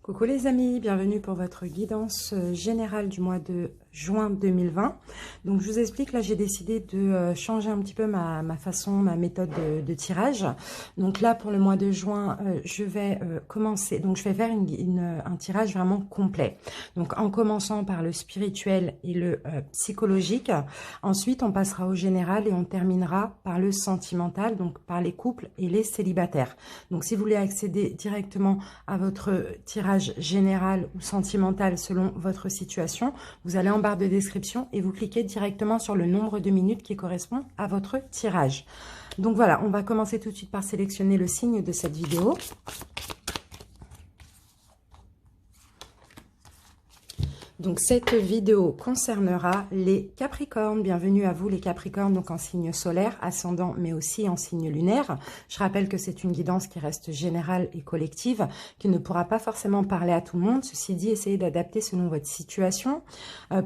Coucou les amis, bienvenue pour votre guidance générale du mois de juin 2020. Donc je vous explique, là j'ai décidé de changer un petit peu ma façon, ma méthode de tirage. Donc là pour le mois de juin, je vais commencer, donc je vais faire un tirage vraiment complet. Donc en commençant par le spirituel et le psychologique. Ensuite on passera au général et on terminera par le sentimental, donc par les couples et les célibataires. Donc si vous voulez accéder directement à votre tirage général ou sentimental selon votre situation, vous allez en barre de description et vous cliquez directement sur le nombre de minutes qui correspond à votre tirage. Donc voilà, on va commencer tout de suite par sélectionner le signe de cette vidéo. Donc cette vidéo concernera les Capricornes. Bienvenue à vous les Capricornes, donc en signe solaire, ascendant, mais aussi en signe lunaire. Je rappelle que c'est une guidance qui reste générale et collective, qui ne pourra pas forcément parler à tout le monde. Ceci dit, essayez d'adapter selon votre situation.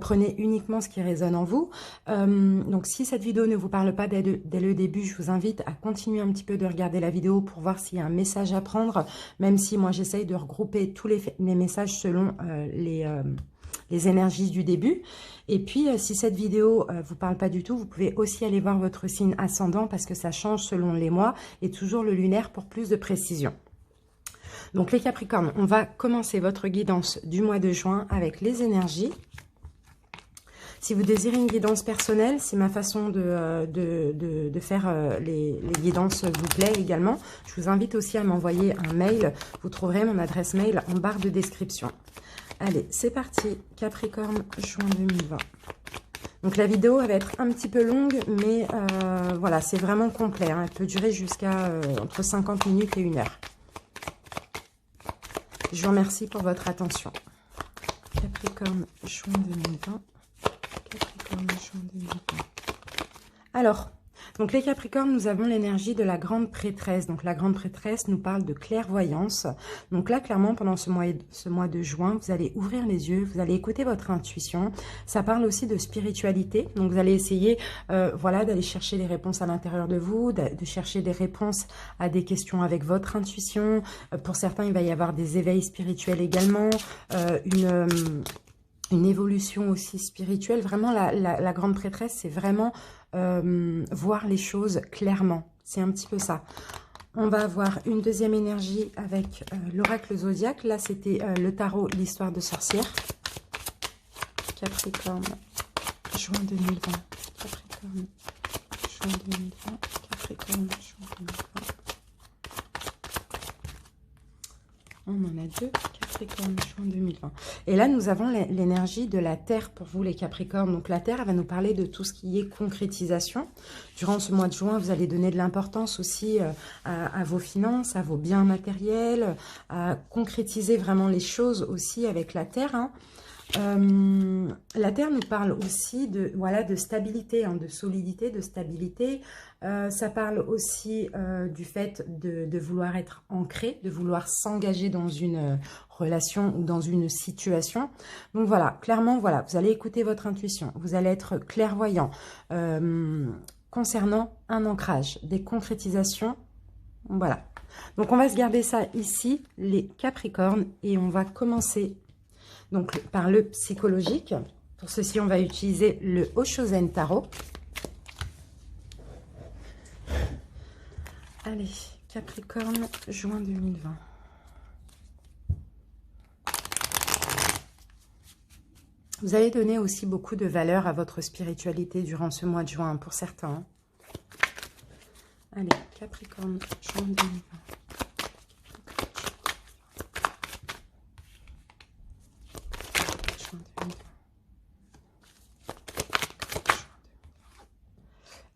Prenez uniquement ce qui résonne en vous. Donc si cette vidéo ne vous parle pas dès le début, je vous invite à continuer un petit peu de regarder la vidéo pour voir s'il y a un message à prendre, même si moi j'essaye de regrouper tous les messages selon les énergies du début. Et puis, si cette vidéo vous parle pas du tout, vous pouvez aussi aller voir votre signe ascendant parce que ça change selon les mois et toujours le lunaire pour plus de précision. Donc, les Capricornes, on va commencer votre guidance du mois de juin avec les énergies. Si vous désirez une guidance personnelle, si ma façon de faire les guidances vous plaît également, je vous invite aussi à m'envoyer un mail. Vous trouverez mon adresse mail en barre de description. Allez, c'est parti, Capricorne, juin 2020. Donc la vidéo va être un petit peu longue, mais voilà, c'est vraiment complet. Hein. Elle peut durer jusqu'à entre 50 minutes et 1 heure. Je vous remercie pour votre attention. Capricorne, juin 2020. Capricorne, juin 2020. Alors, donc les Capricornes, nous avons l'énergie de la grande prêtresse. Donc la grande prêtresse nous parle de clairvoyance. Donc là, clairement, pendant ce mois de juin, vous allez ouvrir les yeux, vous allez écouter votre intuition. Ça parle aussi de spiritualité. Donc vous allez essayer voilà, d'aller chercher les réponses à l'intérieur de vous, de chercher des réponses à des questions avec votre intuition. Pour certains, il va y avoir des éveils spirituels également, une évolution aussi spirituelle. Vraiment, la grande prêtresse, c'est vraiment voir les choses clairement. C'est un petit peu ça. On va avoir une deuxième énergie avec l'oracle zodiaque. Là, c'était le tarot, l'histoire de sorcière. Capricorne, juin 2020. Capricorne, juin 2020. Capricorne, juin 2020. On en a deux. Capricorne, juin 2020. Et là, nous avons l'énergie de la Terre pour vous, les Capricornes. Donc, la Terre, elle va nous parler de tout ce qui est concrétisation. Durant ce mois de juin, vous allez donner de l'importance aussi à vos finances, à vos biens matériels, à concrétiser vraiment les choses aussi avec la Terre. Hein. La Terre nous parle aussi de stabilité, hein, de solidité, de stabilité. Ça parle aussi du fait de vouloir être ancré, de vouloir s'engager dans une relation ou dans une situation. Donc voilà, clairement, voilà, vous allez écouter votre intuition, vous allez être clairvoyant concernant un ancrage, des concrétisations. Voilà. Donc on va se garder ça ici, les Capricornes, et on va commencer donc par le psychologique. Pour ceci, on va utiliser le Oshozen Tarot. Allez, Capricorne, juin 2020. Vous allez donner aussi beaucoup de valeur à votre spiritualité durant ce mois de juin, pour certains. Allez, Capricorne, juin 2020.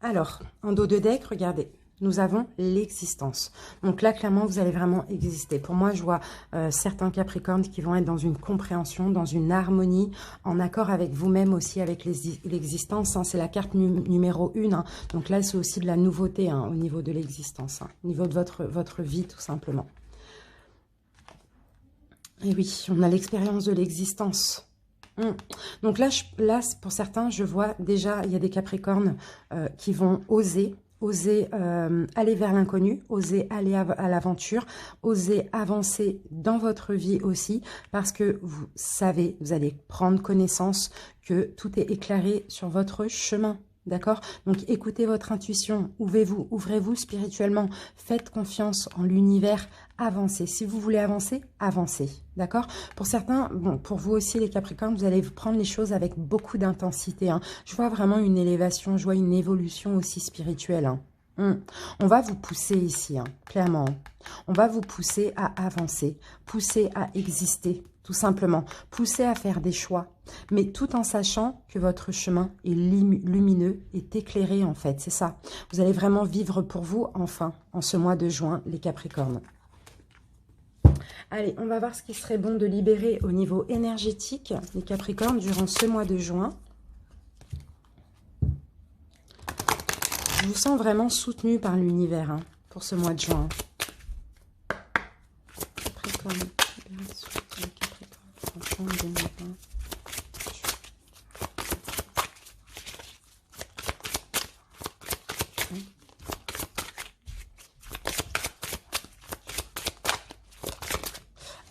Alors, en dos de deck, regardez, nous avons l'existence. Donc là, clairement, vous allez vraiment exister. Pour moi, je vois certains Capricornes qui vont être dans une compréhension, dans une harmonie, en accord avec vous-même aussi, avec l'existence. Hein. C'est la carte numéro 1. Hein. Donc là, c'est aussi de la nouveauté hein, au niveau de l'existence, hein, au niveau de votre vie, tout simplement. Et oui, on a l'expérience de l'existence. Donc là, pour certains, je vois déjà, il y a des Capricornes qui vont oser osez aller vers l'inconnu, osez aller à l'aventure, osez avancer dans votre vie aussi, parce que vous savez, vous allez prendre connaissance que tout est éclairé sur votre chemin. D'accord? Donc, écoutez votre intuition, ouvrez-vous spirituellement, faites confiance en l'univers, avancez. Si vous voulez avancer, avancez. D'accord? Pour certains, bon, pour vous aussi les Capricornes, vous allez prendre les choses avec beaucoup d'intensité. Hein. Je vois vraiment une élévation, je vois une évolution aussi spirituelle. Hein. On va vous pousser ici, hein, clairement. On va vous pousser à avancer, pousser à exister, tout simplement. Pousser à faire des choix, mais tout en sachant que votre chemin est lumineux, est éclairé en fait, c'est ça. Vous allez vraiment vivre pour vous, enfin, en ce mois de juin, les Capricornes. Allez, on va voir ce qui serait bon de libérer au niveau énergétique, les Capricornes, durant ce mois de juin. Je vous sens vraiment soutenu par l'univers hein, pour ce mois de juin. Capricorne, Capricorne, 2020.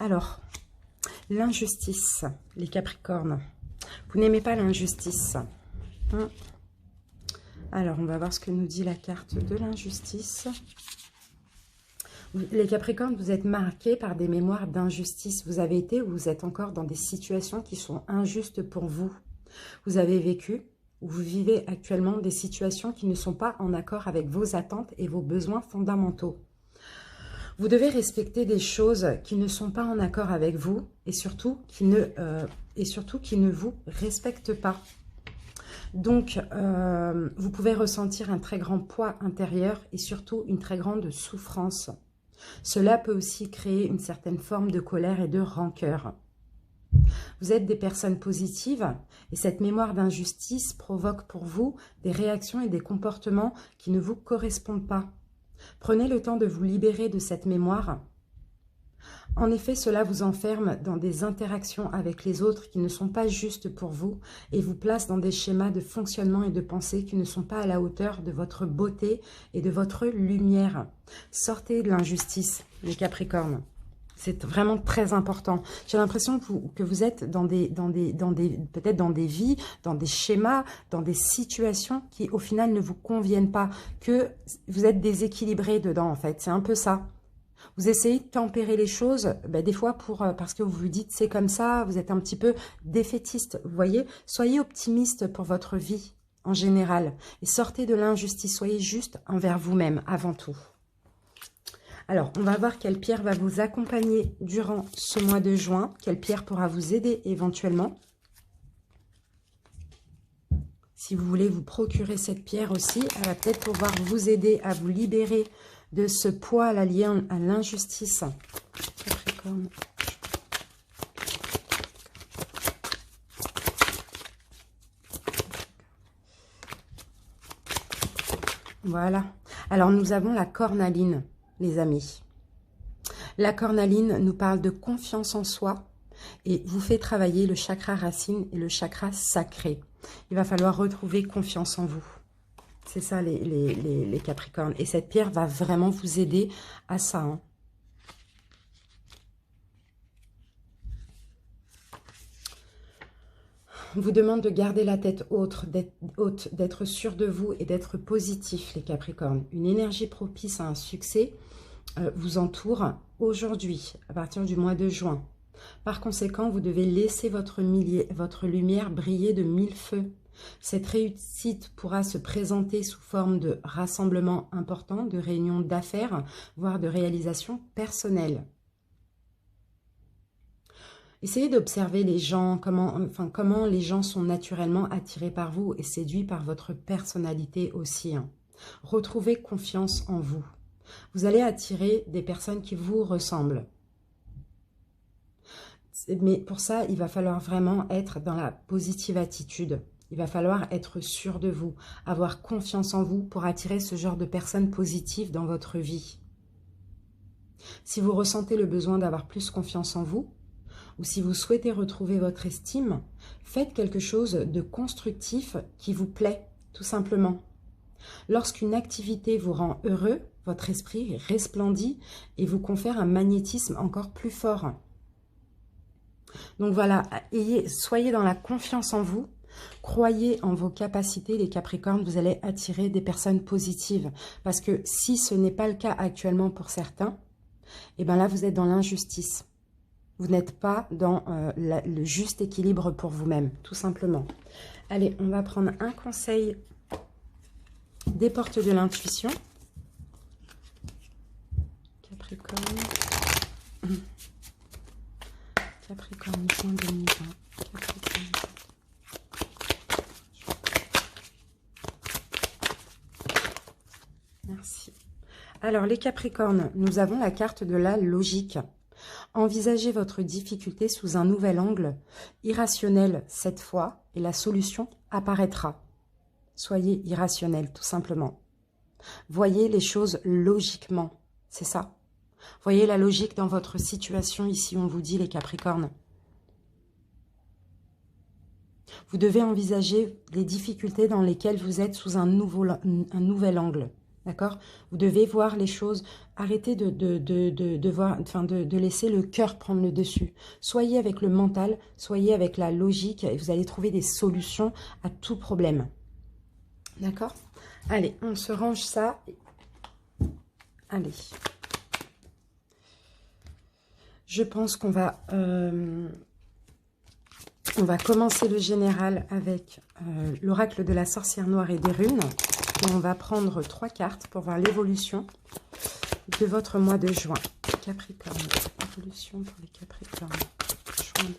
Alors, l'injustice, les Capricornes. Vous n'aimez pas l'injustice. Alors, on va voir ce que nous dit la carte de l'injustice. Les Capricornes, vous êtes marqués par des mémoires d'injustice. Vous avez été ou vous êtes encore dans des situations qui sont injustes pour vous. Vous avez vécu ou vous vivez actuellement des situations qui ne sont pas en accord avec vos attentes et vos besoins fondamentaux. Vous devez respecter des choses qui ne sont pas en accord avec vous et surtout qui ne vous respectent pas. Donc, vous pouvez ressentir un très grand poids intérieur et surtout une très grande souffrance. Cela peut aussi créer une certaine forme de colère et de rancœur. Vous êtes des personnes positives et cette mémoire d'injustice provoque pour vous des réactions et des comportements qui ne vous correspondent pas. Prenez le temps de vous libérer de cette mémoire. En effet, cela vous enferme dans des interactions avec les autres qui ne sont pas justes pour vous et vous place dans des schémas de fonctionnement et de pensée qui ne sont pas à la hauteur de votre beauté et de votre lumière. Sortez de l'injustice, les Capricornes. C'est vraiment très important. J'ai l'impression que vous êtes peut-être dans des vies, dans des schémas, dans des situations qui au final ne vous conviennent pas, que vous êtes déséquilibré dedans en fait. C'est un peu ça. Vous essayez de tempérer les choses, des fois parce que vous vous dites c'est comme ça, vous êtes un petit peu défaitiste. Vous voyez, soyez optimiste pour votre vie en général et sortez de l'injustice. Soyez juste envers vous-même avant tout. Alors, on va voir quelle pierre va vous accompagner durant ce mois de juin. Quelle pierre pourra vous aider éventuellement. Si vous voulez vous procurer cette pierre aussi, elle va peut-être pouvoir vous aider à vous libérer de ce poids lié à l'injustice. Capricorne. Voilà. Alors, nous avons la cornaline. Les amis, la cornaline nous parle de confiance en soi et vous fait travailler le chakra racine et le chakra sacré. Il va falloir retrouver confiance en vous. C'est ça les Capricornes. Et cette pierre va vraiment vous aider à ça. Hein. On vous demande de garder la tête haute, d'être sûr de vous et d'être positif, les Capricornes. Une énergie propice à un succès vous entoure aujourd'hui, à partir du mois de juin. Par conséquent, vous devez laisser votre lumière briller de 1000 feux. Cette réussite pourra se présenter sous forme de rassemblements importants, de réunions d'affaires, voire de réalisations personnelles. Essayez d'observer les gens, comment les gens sont naturellement attirés par vous et séduits par votre personnalité aussi. Hein. Retrouvez confiance en vous. Vous allez attirer des personnes qui vous ressemblent. Mais pour ça, il va falloir vraiment être dans la positive attitude. Il va falloir être sûr de vous, avoir confiance en vous pour attirer ce genre de personnes positives dans votre vie. Si vous ressentez le besoin d'avoir plus confiance en vous, ou si vous souhaitez retrouver votre estime, faites quelque chose de constructif qui vous plaît, tout simplement. Lorsqu'une activité vous rend heureux, votre esprit resplendit et vous confère un magnétisme encore plus fort. Donc voilà, soyez dans la confiance en vous, croyez en vos capacités, les Capricornes, vous allez attirer des personnes positives. Parce que si ce n'est pas le cas actuellement pour certains, et bien là vous êtes dans l'injustice. Vous n'êtes pas dans le juste équilibre pour vous-même, tout simplement. Allez, on va prendre un conseil des portes de l'intuition. Capricorne. Capricorne, juin 2020. Capricorne. Merci. Alors, les Capricornes, nous avons la carte de la logique. Envisagez votre difficulté sous un nouvel angle, irrationnel cette fois, et la solution apparaîtra. Soyez irrationnel, tout simplement. Voyez les choses logiquement, c'est ça. Voyez la logique dans votre situation, ici on vous dit les Capricornes. Vous devez envisager les difficultés dans lesquelles vous êtes sous un nouvel angle. D'accord? Vous devez voir les choses, arrêtez de laisser le cœur prendre le dessus. Soyez avec le mental, soyez avec la logique et vous allez trouver des solutions à tout problème. D'accord? Allez, on se range ça. Allez. Je pense qu'on va, on va commencer le général avec l'oracle de la sorcière noire et des runes. Et on va prendre 3 cartes pour voir l'évolution de votre mois de juin. Capricorne, évolution pour les Capricornes. Juin.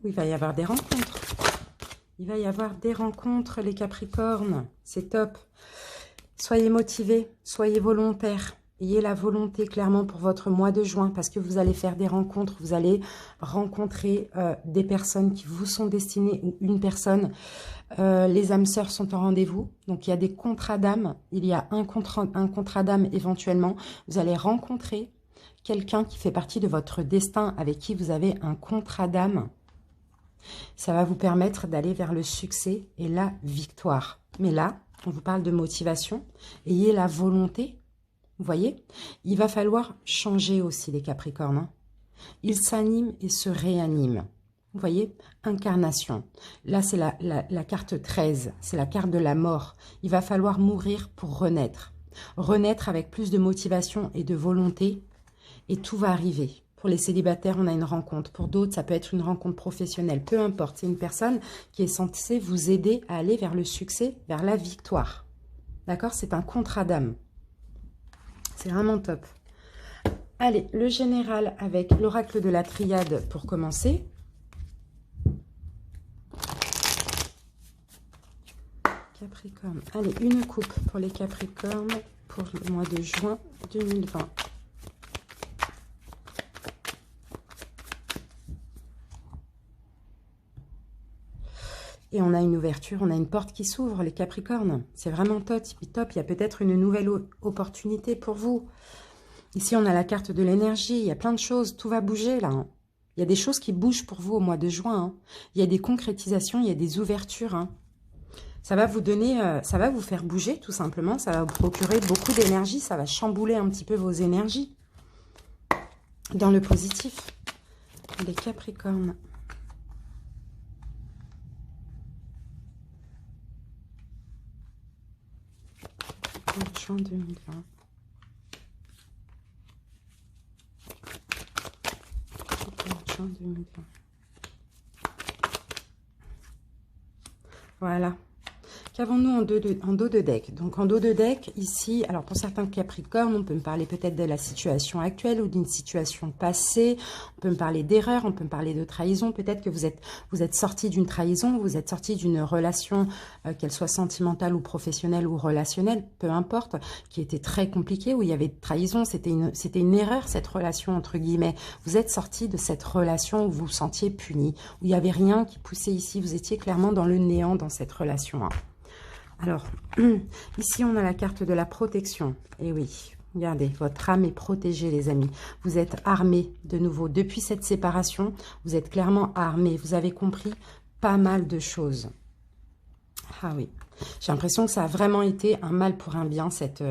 Il va y avoir des rencontres. Il va y avoir des rencontres, les Capricornes. C'est top. Soyez motivés, soyez volontaires. Ayez la volonté clairement pour votre mois de juin parce que vous allez faire des rencontres. Vous allez rencontrer des personnes qui vous sont destinées ou une personne. Les âmes sœurs sont en rendez-vous. Donc, il y a des contrats d'âme. Il y a un contrat d'âme éventuellement. Vous allez rencontrer quelqu'un qui fait partie de votre destin avec qui vous avez un contrat d'âme. Ça va vous permettre d'aller vers le succès et la victoire. Mais là, on vous parle de motivation. Ayez la volonté. Vous voyez, il va falloir changer aussi les Capricornes. Hein. Ils s'animent et se réaniment. Vous voyez, incarnation. Là, c'est la carte 13. C'est la carte de la mort. Il va falloir mourir pour renaître. Renaître avec plus de motivation et de volonté. Et tout va arriver. Pour les célibataires, on a une rencontre. Pour d'autres, ça peut être une rencontre professionnelle. Peu importe, c'est une personne qui est censée vous aider à aller vers le succès, vers la victoire. D'accord? C'est un contrat d'âme. C'est vraiment top. Allez, le général avec l'oracle de la triade pour commencer. Capricorne. Allez, une coupe pour les Capricornes pour le mois de juin 2020. Et on a une ouverture, on a une porte qui s'ouvre, les Capricornes. C'est vraiment top, top. Il y a peut-être une nouvelle opportunité pour vous. Ici, on a la carte de l'énergie. Il y a plein de choses. Tout va bouger, là. Hein. Il y a des choses qui bougent pour vous au mois de juin. Hein. Il y a des concrétisations, il y a des ouvertures. Hein. Ça va vous donner, ça va vous faire bouger, tout simplement. Ça va vous procurer beaucoup d'énergie. Ça va chambouler un petit peu vos énergies. Dans le positif. Les Capricornes. Juin 2020. Juin 2020. Voilà. Qu'avons-nous en dos de deck? Donc en dos de deck, ici, alors pour certains Capricornes, on peut me parler peut-être de la situation actuelle ou d'une situation passée. On peut me parler d'erreur, on peut me parler de trahison. Peut-être que vous êtes sorti d'une trahison, vous êtes sorti d'une relation, qu'elle soit sentimentale ou professionnelle ou relationnelle, peu importe, qui était très compliquée, où il y avait de trahison. C'était une erreur, cette relation, entre guillemets. Vous êtes sorti de cette relation où vous vous sentiez puni, où il n'y avait rien qui poussait ici. Vous étiez clairement dans le néant dans cette relation. Alors, ici, on a la carte de la protection. Et oui, Regardez, votre âme est protégée, les amis. Vous êtes armés de nouveau. Depuis cette séparation, vous êtes clairement armés. Vous avez compris pas mal de choses. Ah oui, j'ai l'impression que ça a vraiment été un mal pour un bien, cette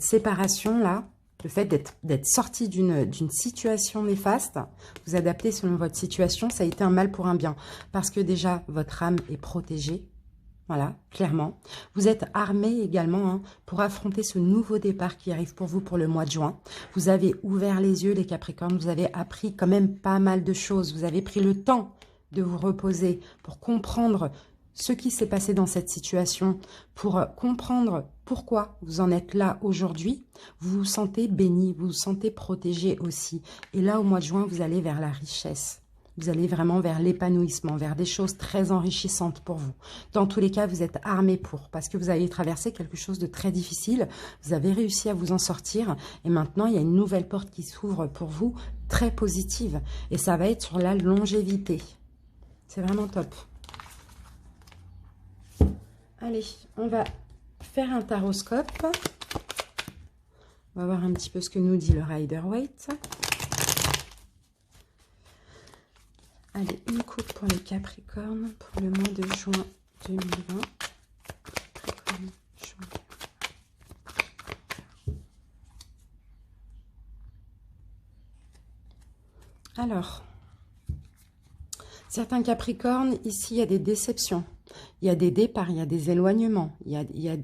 séparation-là. Le fait d'être sorti d'une situation néfaste, vous adapter selon votre situation, ça a été un mal pour un bien. Parce que déjà, votre âme est protégée. Voilà, clairement. Vous êtes armés également hein, pour affronter ce nouveau départ qui arrive pour vous pour le mois de juin. Vous avez ouvert les yeux, les Capricornes. Vous avez appris quand même pas mal de choses. Vous avez pris le temps de vous reposer pour comprendre ce qui s'est passé dans cette situation, pour comprendre pourquoi vous en êtes là aujourd'hui. Vous vous sentez béni, vous vous sentez protégé aussi. Et là, au mois de juin, vous allez vers la richesse. Vous allez vraiment vers l'épanouissement, vers des choses très enrichissantes pour vous. Dans tous les cas, vous êtes armés pour, parce que vous avez traversé quelque chose de très difficile. Vous avez réussi à vous en sortir. Et maintenant, il y a une nouvelle porte qui s'ouvre pour vous, très positive. Et ça va être sur la longévité. C'est vraiment top. Allez, on va faire un taroscope. On va voir un petit peu ce que nous dit le Rider-Waite. Allez, une coupe pour les Capricornes pour le mois de juin 2020. Capricorne, juin. Alors, certains Capricornes, ici, il y a des déceptions. Il y a des départs, il y a des éloignements, il y a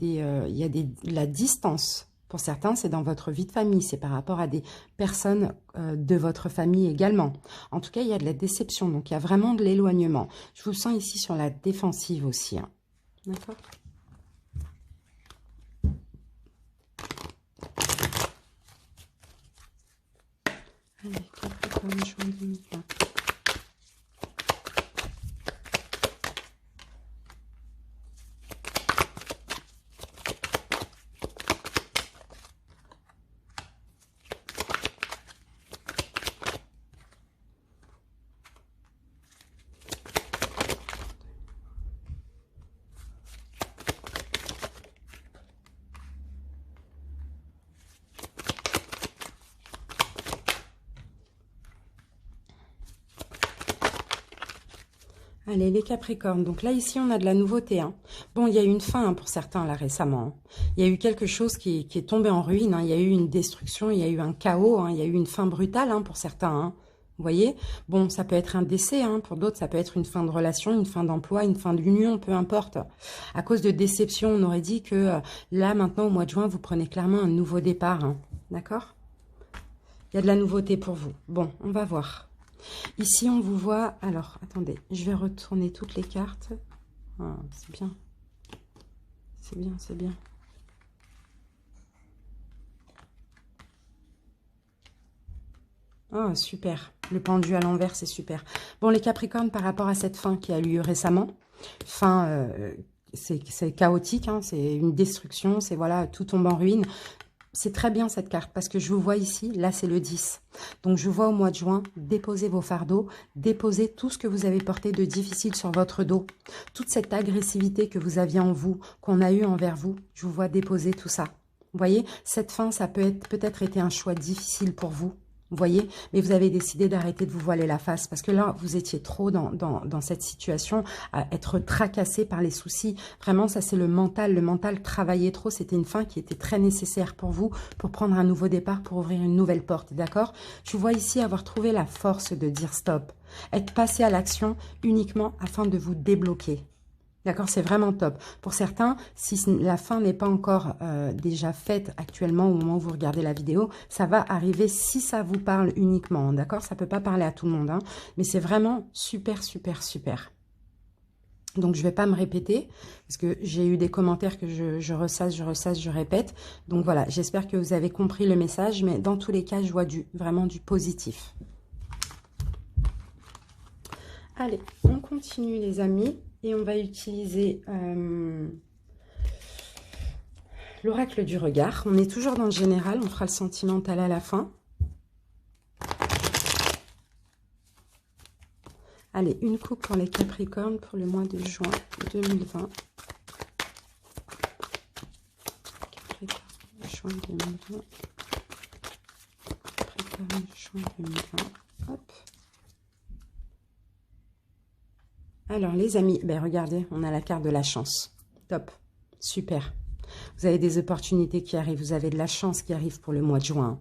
la distance. Pour certains, c'est dans votre vie de famille, c'est par rapport à des personnes de votre famille également. En tout cas, il y a de la déception, donc il y a vraiment de l'éloignement. Je vous sens ici sur la défensive aussi. Hein. D'accord ? Allez, Capricorne, juin 2020. Allez, les Capricornes. Donc là, ici, on a de la nouveauté. Hein. Bon, il y a eu une fin hein, pour certains, là, récemment. Hein. Il y a eu quelque chose qui est tombé en ruine. Hein. Il y a eu une destruction, il y a eu un chaos. Hein. Il y a eu une fin brutale hein, pour certains. Hein. Vous voyez? Bon, ça peut être un décès. Hein. Pour d'autres, ça peut être une fin de relation, une fin d'emploi, une fin d'union, peu importe. À cause de déception, on aurait dit que là, maintenant, au mois de juin, vous prenez clairement un nouveau départ. Hein. D'accord? Il y a de la nouveauté pour vous. Bon, on va voir. Ici, on vous voit... Alors, attendez, je vais retourner toutes les cartes. Ah, c'est bien. C'est bien, c'est bien. Oh, super. Le pendu à l'envers, c'est super. Bon, les Capricornes, par rapport à cette fin qui a eu lieu récemment, fin, c'est chaotique, hein, c'est une destruction, c'est voilà, tout tombe en ruine. C'est très bien cette carte parce que je vous vois ici, là c'est le 10. Donc je vous vois au mois de juin, déposez vos fardeaux, déposez tout ce que vous avez porté de difficile sur votre dos. Toute cette agressivité que vous aviez en vous, qu'on a eu envers vous, je vous vois déposer tout ça. Vous voyez, cette fin, ça peut-être été un choix difficile pour vous. Vous voyez, mais vous avez décidé d'arrêter de vous voiler la face parce que là, vous étiez trop dans cette situation à être tracassé par les soucis. Vraiment, ça c'est le mental travaillait trop. C'était une fin qui était très nécessaire pour vous, pour prendre un nouveau départ, pour ouvrir une nouvelle porte, d'accord? Je vous vois ici avoir trouvé la force de dire stop, être passé à l'action uniquement afin de vous débloquer. D'accord, c'est vraiment top. Pour certains, si la fin n'est pas encore déjà faite actuellement au moment où vous regardez la vidéo, ça va arriver si ça vous parle uniquement, d'accord? Ça ne peut pas parler à tout le monde, hein, mais c'est vraiment super, super, super. Donc, je ne vais pas me répéter, parce que j'ai eu des commentaires que je ressasse, je répète. Donc, voilà, j'espère que vous avez compris le message, mais dans tous les cas, je vois vraiment du positif. Allez, on continue les amis. Et on va utiliser l'oracle du regard. On est toujours dans le général, on fera le sentimental à la fin. Allez, une coupe pour les Capricornes pour le mois de juin 2020. Capricorne, juin. juin 2020. Capricorne, juin 2020. Hop. Alors, les amis, ben regardez, on a la carte de la chance. Top. Super. Vous avez des opportunités qui arrivent. Vous avez de la chance qui arrive pour le mois de juin.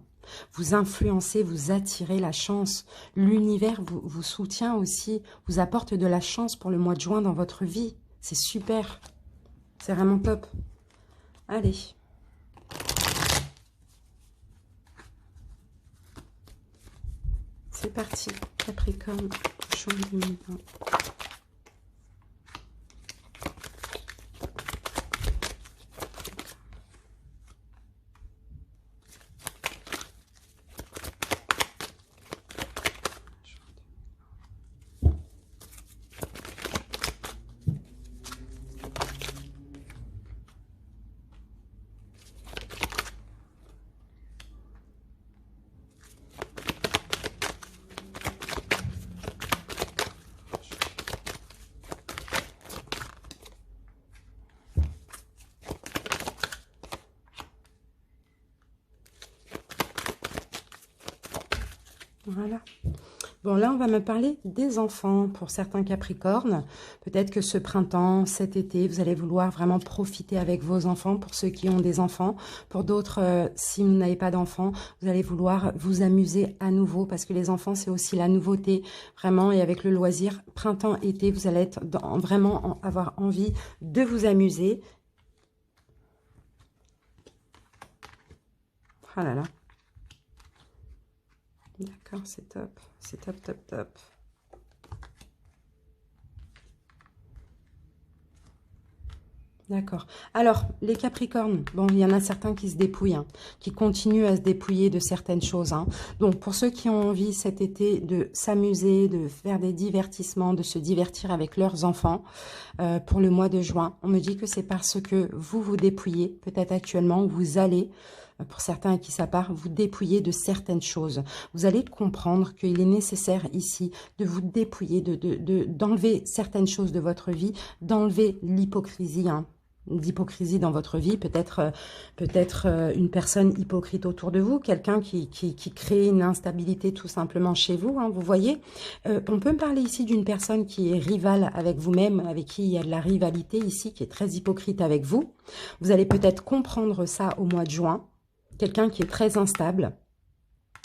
Vous influencez, vous attirez la chance. L'univers vous soutient aussi, vous apporte de la chance pour le mois de juin dans votre vie. C'est super. C'est vraiment top. Allez. C'est parti. Capricorne, juin 2020. Voilà. Bon, là, on va me parler des enfants pour certains Capricornes. Peut-être que ce printemps, cet été, vous allez vouloir vraiment profiter avec vos enfants pour ceux qui ont des enfants. Pour d'autres, si vous n'avez pas d'enfants, vous allez vouloir vous amuser à nouveau parce que les enfants, c'est aussi la nouveauté, vraiment. Et avec le loisir, printemps, été, vous allez être vraiment avoir envie de vous amuser. Ah là là. D'accord, c'est top. C'est top, top, top. D'accord. Alors, les Capricornes, bon, il y en a certains qui se dépouillent, hein, qui continuent à se dépouiller de certaines choses. Hein. Donc, pour ceux qui ont envie cet été de s'amuser, de faire des divertissements, de se divertir avec leurs enfants pour le mois de juin, on me dit que c'est parce que vous vous dépouillez, peut-être actuellement, vous allez... Pour certains à qui ça part, vous dépouiller de certaines choses. Vous allez comprendre qu'il est nécessaire ici de vous dépouiller, d'enlever certaines choses de votre vie, d'enlever l'hypocrisie, hein, d'hypocrisie dans votre vie, peut-être une personne hypocrite autour de vous, quelqu'un qui crée une instabilité tout simplement chez vous, hein, vous voyez. On peut me parler ici d'une personne qui est rivale avec vous-même, avec qui il y a de la rivalité ici, qui est très hypocrite avec vous. Vous allez peut-être comprendre ça au mois de juin. Quelqu'un qui est très instable,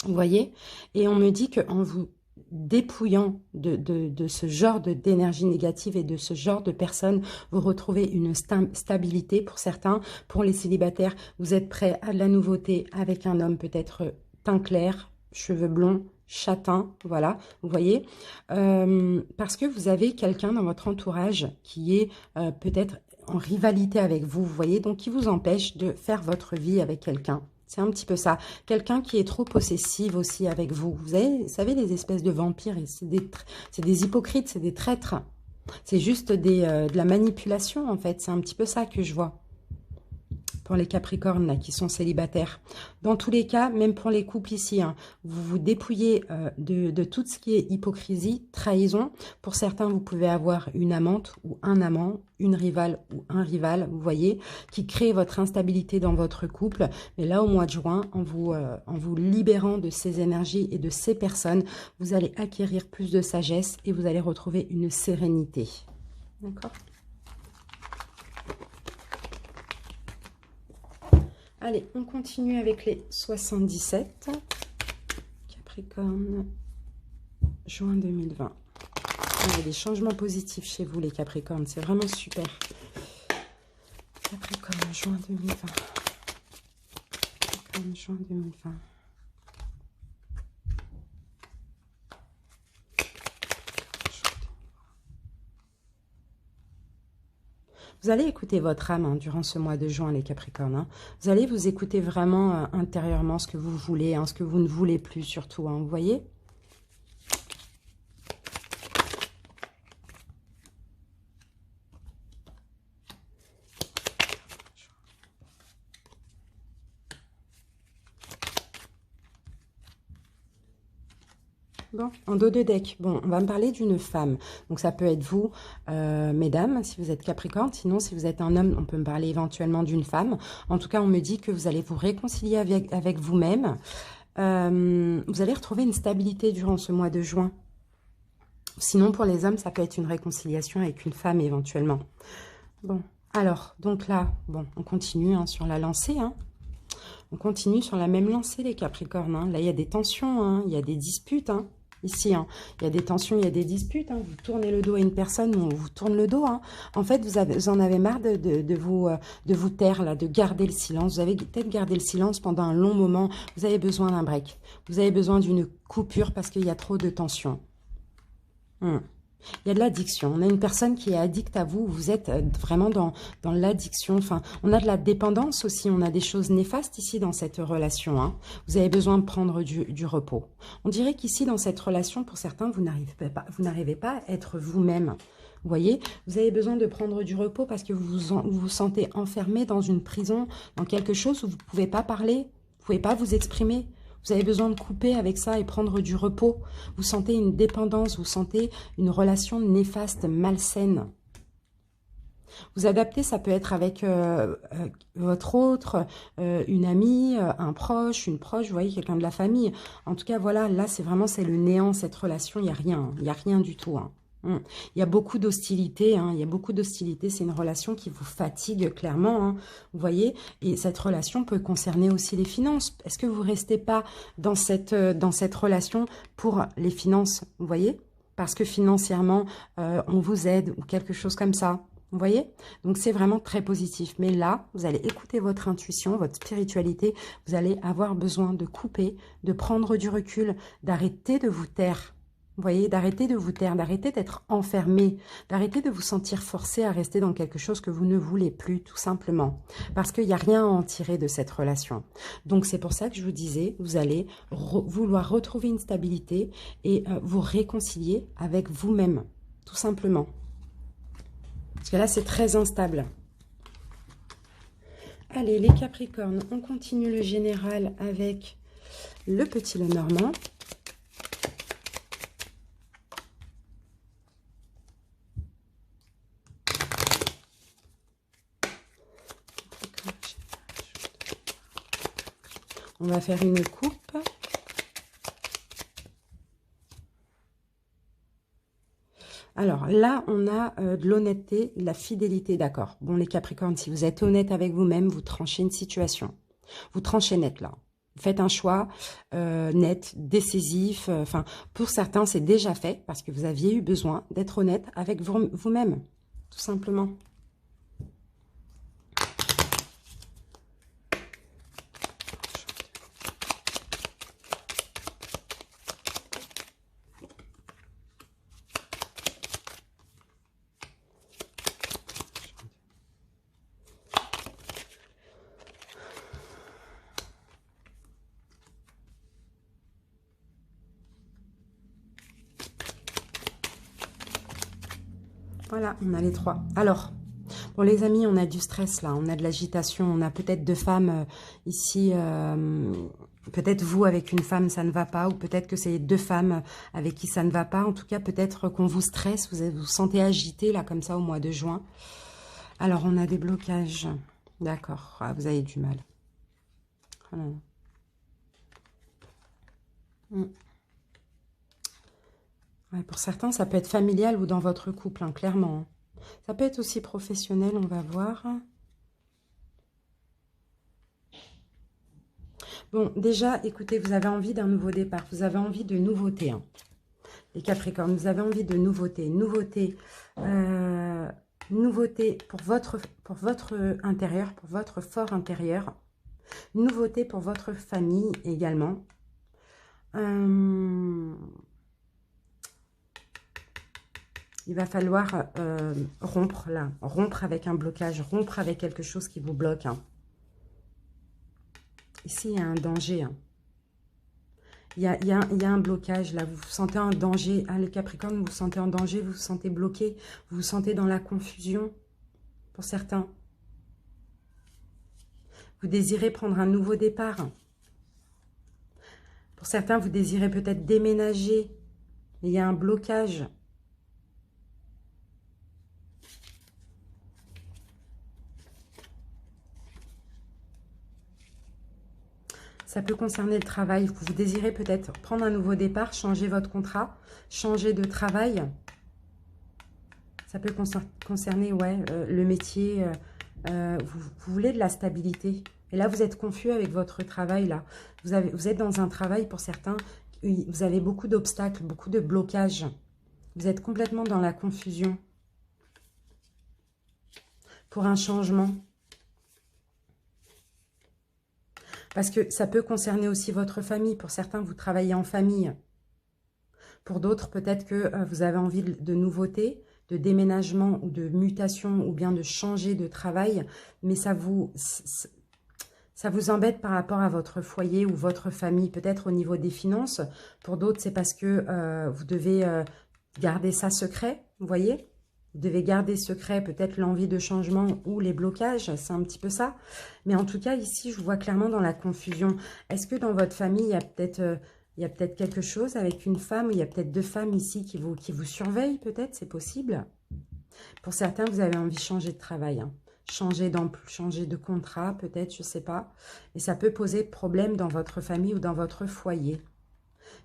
vous voyez, et on me dit qu'en vous dépouillant de ce genre d'énergie négative et de ce genre de personnes, vous retrouvez une stabilité pour certains. Pour les célibataires, vous êtes prêts à de la nouveauté avec un homme peut-être teint clair, cheveux blonds, châtain, voilà, vous voyez, parce que vous avez quelqu'un dans votre entourage qui est peut-être en rivalité avec vous, vous voyez, donc qui vous empêche de faire votre vie avec quelqu'un. C'est un petit peu ça. Quelqu'un qui est trop possessif aussi avec vous. Vous savez, les espèces de vampires, c'est des hypocrites, c'est des traîtres. C'est juste de la manipulation, en fait. C'est un petit peu ça que je vois. Pour les Capricornes là, qui sont célibataires. Dans tous les cas, même pour les couples ici, hein, vous vous dépouillez de tout ce qui est hypocrisie, trahison. Pour certains, vous pouvez avoir une amante ou un amant, une rivale ou un rival, vous voyez, qui crée votre instabilité dans votre couple. Mais là, au mois de juin, en vous libérant de ces énergies et de ces personnes, vous allez acquérir plus de sagesse et vous allez retrouver une sérénité. D'accord ? Allez, on continue avec les 77. Capricorne, juin 2020. Il y a des changements positifs chez vous, les Capricornes. C'est vraiment super. Capricorne, juin 2020. Capricorne, juin 2020. Vous allez écouter votre âme hein, durant ce mois de juin, les Capricornes. Hein. Vous allez vous écouter vraiment intérieurement ce que vous voulez, hein, ce que vous ne voulez plus surtout. Hein, vous voyez ? Bon, en dos de deck, bon, on va me parler d'une femme. Donc, ça peut être vous, mesdames, si vous êtes Capricorne. Sinon, si vous êtes un homme, on peut me parler éventuellement d'une femme. En tout cas, on me dit que vous allez vous réconcilier avec vous-même. Vous allez retrouver une stabilité durant ce mois de juin. Sinon, pour les hommes, ça peut être une réconciliation avec une femme éventuellement. Bon, alors, donc là, bon, on continue hein, sur la lancée. Hein. On continue sur la même lancée, les Capricornes. Hein. Là, il y a des tensions, hein, il y a des disputes. Hein. Ici, hein, il y a des tensions, il y a des disputes. Hein. Vous tournez le dos à une personne ou on vous tourne le dos. Hein. En fait, vous en avez marre de vous taire, là, de garder le silence. Vous avez peut-être gardé le silence pendant un long moment. Vous avez besoin d'un break. Vous avez besoin d'une coupure parce qu'il y a trop de tensions. Il y a de l'addiction. On a une personne qui est addicte à vous. Vous êtes vraiment dans l'addiction. Enfin, on a de la dépendance aussi. On a des choses néfastes ici dans cette relation. Hein. Vous avez besoin de prendre du repos. On dirait qu'ici, dans cette relation, pour certains, vous n'arrivez pas à être vous-même. Vous voyez, vous avez besoin de prendre du repos parce que vous sentez enfermé dans une prison, dans quelque chose où vous ne pouvez pas parler, vous ne pouvez pas vous exprimer. Vous avez besoin de couper avec ça et prendre du repos. Vous sentez une dépendance, vous sentez une relation néfaste, malsaine. Vous adaptez, ça peut être avec votre autre, une amie, un proche, une proche, vous voyez, quelqu'un de la famille. En tout cas, voilà, là, c'est le néant, cette relation, il n'y a rien du tout. Hein. Il y a beaucoup d'hostilité, hein, il y a beaucoup d'hostilité, c'est une relation qui vous fatigue clairement, hein, vous voyez, et cette relation peut concerner aussi les finances. Est-ce que vous ne restez pas dans cette relation pour les finances, vous voyez, parce que financièrement, on vous aide ou quelque chose comme ça, vous voyez? Donc, c'est vraiment très positif. Mais là, vous allez écouter votre intuition, votre spiritualité, vous allez avoir besoin de couper, de prendre du recul, d'arrêter de vous taire. Vous voyez, d'arrêter de vous taire, d'arrêter d'être enfermé, d'arrêter de vous sentir forcé à rester dans quelque chose que vous ne voulez plus, tout simplement. Parce qu'il n'y a rien à en tirer de cette relation. Donc, c'est pour ça que je vous disais, vous allez vouloir retrouver une stabilité et vous réconcilier avec vous-même, tout simplement. Parce que là, c'est très instable. Allez, les Capricornes, on continue le général avec le petit Lenormand. On va faire une coupe. Alors là, on a de l'honnêteté, de la fidélité, d'accord. Bon, les Capricornes, si vous êtes honnête avec vous-même, vous tranchez une situation. Vous tranchez net, là. Vous faites un choix net, décisif. Enfin, pour certains, c'est déjà fait parce que vous aviez eu besoin d'être honnête avec vous-même, tout simplement. Voilà, on a les trois. Alors, bon les amis, on a du stress là, on a de l'agitation, on a peut-être deux femmes ici, peut-être vous avec une femme ça ne va pas, ou peut-être que c'est deux femmes avec qui ça ne va pas. En tout cas, peut-être qu'on vous stresse, vous sentez agité là comme ça au mois de juin. Alors, on a des blocages. D'accord, ah, vous avez du mal. Oh là là. Ouais, pour certains, ça peut être familial ou dans votre couple, hein, clairement. Ça peut être aussi professionnel, on va voir. Bon, déjà, écoutez, vous avez envie d'un nouveau départ. Vous avez envie de nouveauté. Hein. Les Capricornes, vous avez envie de nouveauté. Nouveauté pour votre intérieur, pour votre fort intérieur. Nouveauté pour votre famille également. Il va falloir rompre là, rompre avec un blocage, rompre avec quelque chose qui vous bloque. Hein. Ici, il y a un danger. Hein. Il y a un blocage là, vous vous sentez en danger. Ah, les Capricornes, vous vous sentez en danger, vous vous sentez bloqué, vous vous sentez dans la confusion pour certains. Vous désirez prendre un nouveau départ. Pour certains, vous désirez peut-être déménager. mais il y a un blocage. Ça peut concerner le travail. Vous désirez peut-être prendre un nouveau départ, changer votre contrat, changer de travail. Ça peut concerner ouais, le métier. Vous voulez de la stabilité. Et là, vous êtes confus avec votre travail. Là, vous êtes dans un travail, pour certains, vous avez beaucoup d'obstacles, beaucoup de blocages. Vous êtes complètement dans la confusion. Pour un changement. Parce que ça peut concerner aussi votre famille. Pour certains, vous travaillez en famille. Pour d'autres, peut-être que vous avez envie de nouveautés, de déménagement ou de mutation ou bien de changer de travail. Mais ça vous embête par rapport à votre foyer ou votre famille. Peut-être au niveau des finances. Pour d'autres, c'est parce que vous devez garder ça secret. Vous voyez ? Vous devez garder secret peut-être l'envie de changement ou les blocages, c'est un petit peu ça. Mais en tout cas, ici, je vous vois clairement dans la confusion. Est-ce que dans votre famille, il y a peut-être quelque chose avec une femme, ou il y a peut-être deux femmes ici qui vous surveillent, peut-être, c'est possible. Pour certains, vous avez envie de changer de travail, hein. Changer de contrat, peut-être, je ne sais pas. Et ça peut poser problème dans votre famille ou dans votre foyer.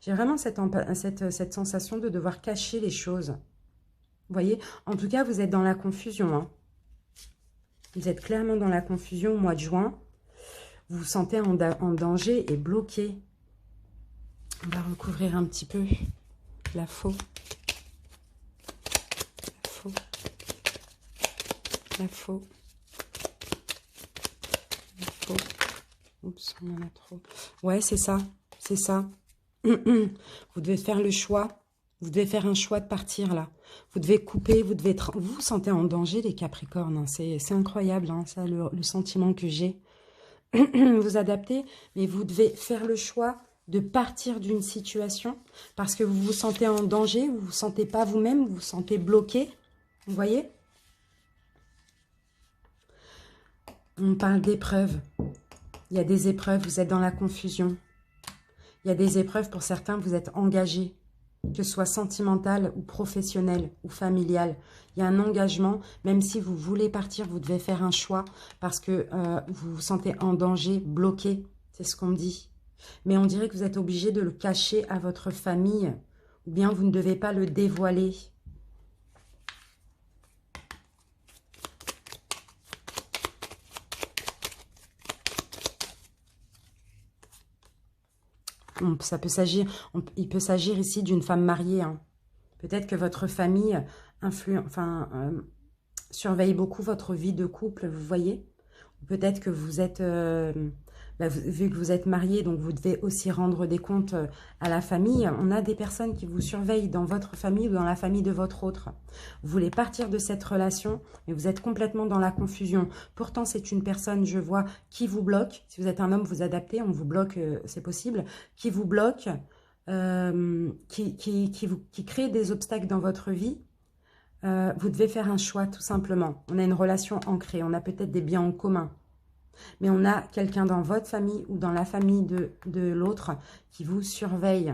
J'ai vraiment cette sensation de devoir cacher les choses. Vous voyez, en tout cas, vous êtes dans la confusion. Hein. Vous êtes clairement dans la confusion au mois de juin. Vous vous sentez en danger et bloqué. On va recouvrir un petit peu la faux. La faux. La faux. La faux. Oups, on en a trop. Ouais, c'est ça. C'est ça. Vous devez faire le choix. Vous devez faire un choix de partir là. Vous devez couper, vous vous sentez en danger les Capricornes. Hein. C'est incroyable, hein, ça, le sentiment que j'ai. Vous adaptez, mais vous devez faire le choix de partir d'une situation parce que vous vous sentez en danger, vous ne vous sentez pas vous-même, vous vous sentez bloqué. Vous voyez? On parle d'épreuves. Il y a des épreuves, vous êtes dans la confusion. Il y a des épreuves, pour certains, vous êtes engagés. Que ce soit sentimental ou professionnel ou familial. Il y a un engagement, même si vous voulez partir, vous devez faire un choix parce que vous vous sentez en danger, bloqué, c'est ce qu'on me dit. Mais on dirait que vous êtes obligé de le cacher à votre famille ou bien vous ne devez pas le dévoiler. Il peut s'agir ici d'une femme mariée. Hein. Peut-être que votre famille surveille beaucoup votre vie de couple, vous voyez. Peut-être que vous êtes, vu que vous êtes marié, donc vous devez aussi rendre des comptes à la famille. On a des personnes qui vous surveillent dans votre famille ou dans la famille de votre autre. Vous voulez partir de cette relation, mais vous êtes complètement dans la confusion. Pourtant, c'est une personne, je vois, qui vous bloque. Si vous êtes un homme, vous adaptez, on vous bloque, c'est possible. Qui vous bloque, qui crée des obstacles dans votre vie. Vous devez faire un choix, tout simplement. On a une relation ancrée, on a peut-être des biens en commun. Mais on a quelqu'un dans votre famille ou dans la famille de l'autre qui vous surveille.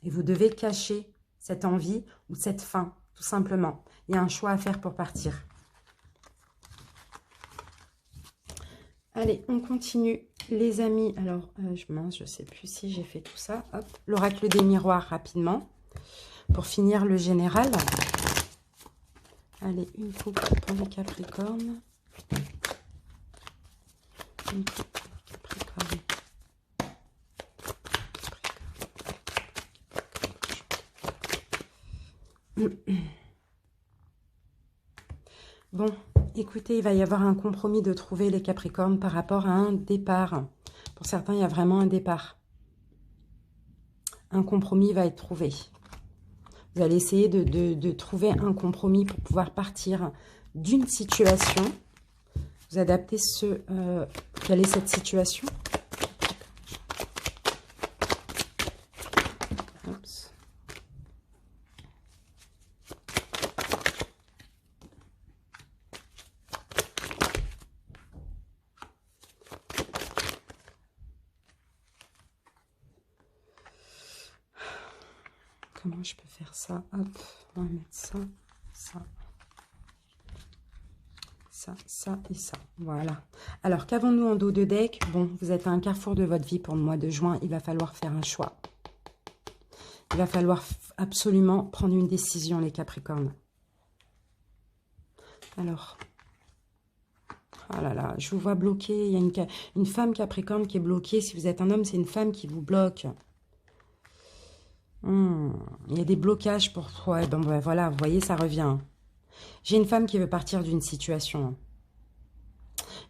Et vous devez cacher cette envie ou cette faim, tout simplement. Il y a un choix à faire pour partir. Allez, on continue, les amis. Alors, je ne sais plus si j'ai fait tout ça. Hop, l'oracle des miroirs, rapidement. Pour finir le général. Allez, une coupe pour les Capricornes. Une coupe pour les Capricornes. Bon, écoutez, il va y avoir un compromis de trouver les Capricornes par rapport à un départ. Pour certains, il y a vraiment un départ. Un compromis va être trouvé. Vous allez essayer de trouver un compromis pour pouvoir partir d'une situation. Vous adaptez quelle est cette situation? Oups. comment je peux faire ça? Hop, on va mettre ça, ça. Ça et ça. Voilà. Alors, qu'avons-nous en dos de deck? Bon, vous êtes à un carrefour de votre vie pour le mois de juin. Il va falloir faire un choix. Il va falloir absolument prendre une décision, les Capricornes. Alors, oh là là, je vous vois bloqué. Il y a une femme Capricorne qui est bloquée. Si vous êtes un homme, c'est une femme qui vous bloque. Il y a des blocages pour... Ouais, bon, ben voilà, vous voyez, ça revient. J'ai une femme qui veut partir d'une situation.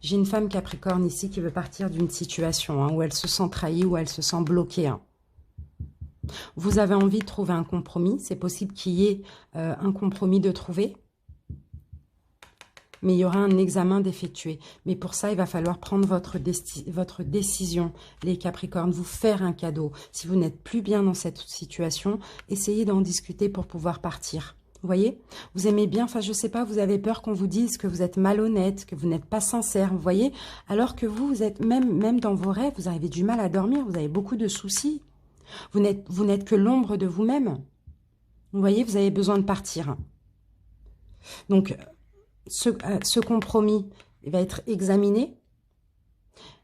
J'ai une femme Capricorne ici qui veut partir d'une situation où elle se sent trahie, où elle se sent bloquée. Vous avez envie de trouver un compromis. C'est possible qu'il y ait un compromis de trouver. Mais il y aura un examen d'effectuer. Mais pour ça, il va falloir prendre votre décision, les Capricornes, vous faire un cadeau. Si vous n'êtes plus bien dans cette situation, essayez d'en discuter pour pouvoir partir. Vous voyez? Vous aimez bien, enfin je sais pas, vous avez peur qu'on vous dise que vous êtes malhonnête, que vous n'êtes pas sincère, vous voyez? Alors que vous êtes même dans vos rêves, vous avez du mal à dormir, vous avez beaucoup de soucis. Vous n'êtes que l'ombre de vous-même. Vous voyez, vous avez besoin de partir. Donc, ce compromis va être examiné,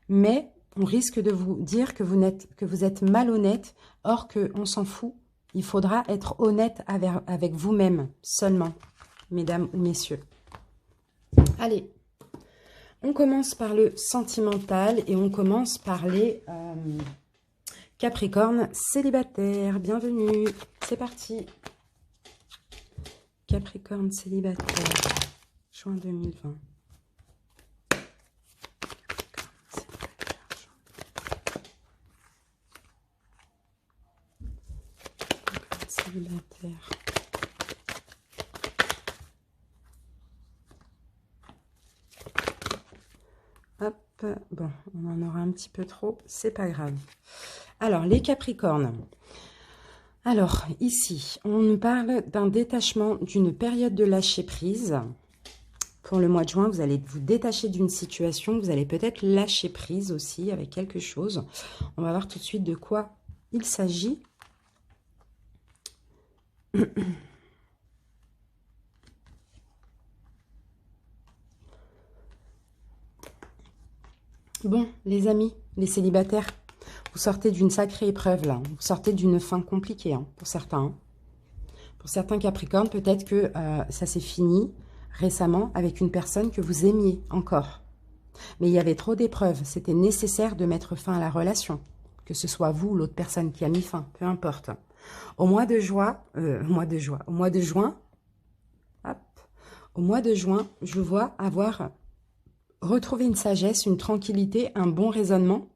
mais on risque de vous dire que vous êtes malhonnête, or qu'on s'en fout. Il faudra être honnête avec vous-même seulement, mesdames ou messieurs. Allez, on commence par le sentimental et on commence par les Capricornes célibataires. Bienvenue, c'est parti. Capricorne célibataire, juin 2020. Célibataire. Hop, bon, on en aura un petit peu trop, c'est pas grave. Alors, les Capricornes. Alors, ici, on nous parle d'un détachement, d'une période de lâcher prise. Pour le mois de juin, vous allez vous détacher d'une situation, vous allez peut-être lâcher prise aussi avec quelque chose. On va voir tout de suite de quoi il s'agit. Bon, les amis, les célibataires, vous sortez d'une sacrée épreuve là. Vous sortez d'une fin compliquée pour certains. Pour certains Capricornes, peut-être que ça s'est fini récemment avec une personne que vous aimiez encore. Mais il y avait trop d'épreuves. C'était nécessaire de mettre fin à la relation. Que ce soit vous ou l'autre personne qui a mis fin, peu importe. Au mois de juin, je vois avoir retrouvé une sagesse, une tranquillité, un bon raisonnement.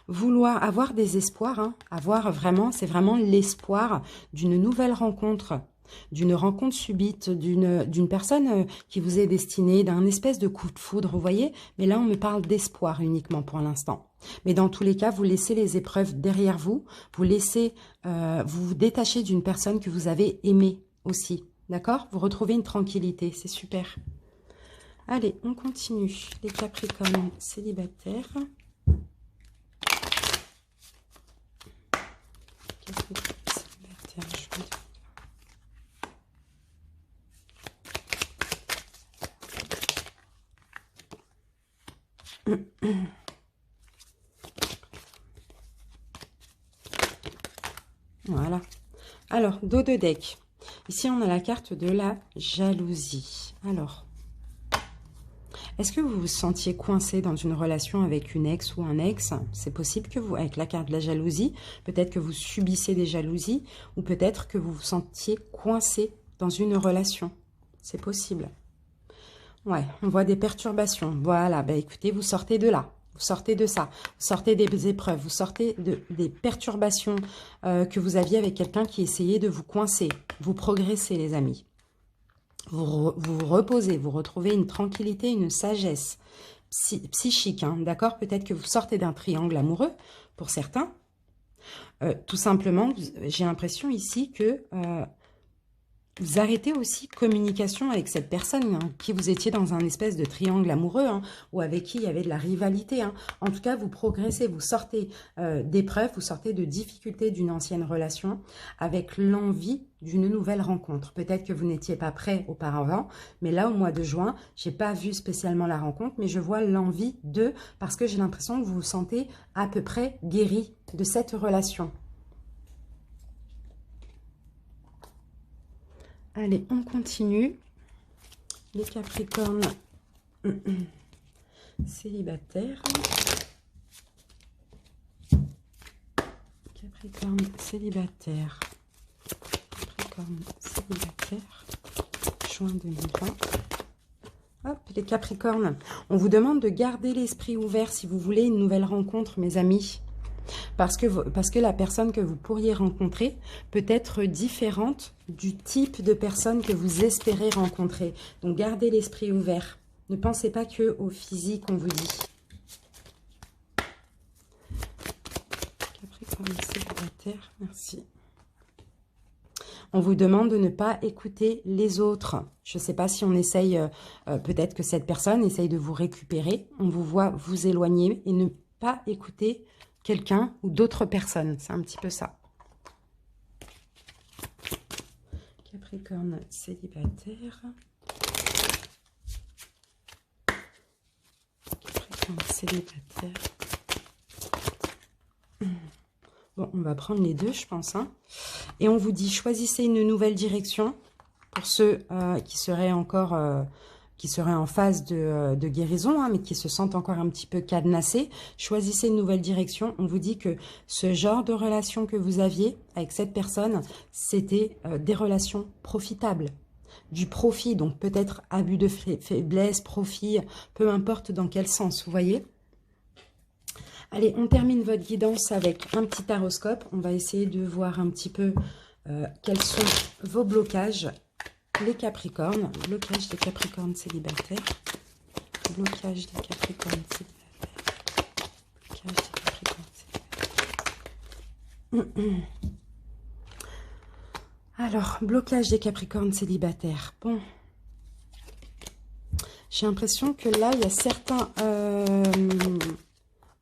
Vouloir avoir des espoirs, avoir vraiment, c'est vraiment l'espoir d'une nouvelle rencontre, d'une rencontre subite, d'une personne qui vous est destinée, d'un espèce de coup de foudre, vous voyez. Mais là, on me parle d'espoir uniquement pour l'instant. Mais dans tous les cas, vous laissez les épreuves derrière vous, vous laissez vous détacher d'une personne que vous avez aimée aussi, d'accord? Vous retrouvez une tranquillité, c'est super. Allez, on continue. Les Capricornes célibataires. Voilà. Alors, dos de deck. Ici, on a la carte de la jalousie. Alors, est-ce que vous vous sentiez coincé dans une relation avec une ex ou un ex? C'est possible que vous, avec la carte de la jalousie, peut-être que vous subissez des jalousies ou peut-être que vous vous sentiez coincé dans une relation. C'est possible. Ouais, on voit des perturbations. Voilà, bah écoutez, vous sortez de là. Vous sortez de ça. Vous sortez des épreuves. Vous sortez des perturbations que vous aviez avec quelqu'un qui essayait de vous coincer. Vous progressez, les amis. Vous vous reposez, vous retrouvez une tranquillité, une sagesse psychique, d'accord? Peut-être que vous sortez d'un triangle amoureux, pour certains. Tout simplement, j'ai l'impression ici que vous arrêtez aussi communication avec cette personne qui vous étiez dans un espèce de triangle amoureux ou avec qui il y avait de la rivalité. En tout cas, vous progressez, vous sortez d'épreuves, vous sortez de difficultés d'une ancienne relation avec l'envie d'une nouvelle rencontre. Peut-être que vous n'étiez pas prêt auparavant, mais là, au mois de juin, j'ai pas vu spécialement la rencontre, mais je vois l'envie de, parce que j'ai l'impression que vous vous sentez à peu près guéri de cette relation. Allez, on continue. Les Capricornes célibataires. Capricorne célibataire. Capricorne célibataire. Juin 2020. Hop, les Capricornes. On vous demande de garder l'esprit ouvert si vous voulez une nouvelle rencontre, mes amis. Parce que la personne que vous pourriez rencontrer peut être différente du type de personne que vous espérez rencontrer. Donc, gardez l'esprit ouvert. Ne pensez pas que au physique, on vous dit. Capricorne célibataire, merci. On vous demande de ne pas écouter les autres. Je ne sais pas si on essaye, peut-être que cette personne essaye de vous récupérer. On vous voit vous éloigner et ne pas écouter quelqu'un ou d'autres personnes. C'est un petit peu ça. Capricorne célibataire. Capricorne célibataire. Bon, on va prendre les deux, je pense. Et on vous dit, choisissez une nouvelle direction pour ceux qui seraient encore... qui seraient en phase de guérison, mais qui se sentent encore un petit peu cadenassés. Choisissez une nouvelle direction. On vous dit que ce genre de relation que vous aviez avec cette personne, c'était des relations profitables. Du profit, donc peut-être abus de faiblesse, profit, peu importe dans quel sens, vous voyez. Allez, on termine votre guidance avec un petit taroscope. On va essayer de voir un petit peu quels sont vos blocages. Les Capricornes, blocage des Capricornes célibataires, blocage des Capricornes célibataires, blocage des Capricornes célibataires. Alors, blocage des Capricornes célibataires. Bon, j'ai l'impression que là, il y a certains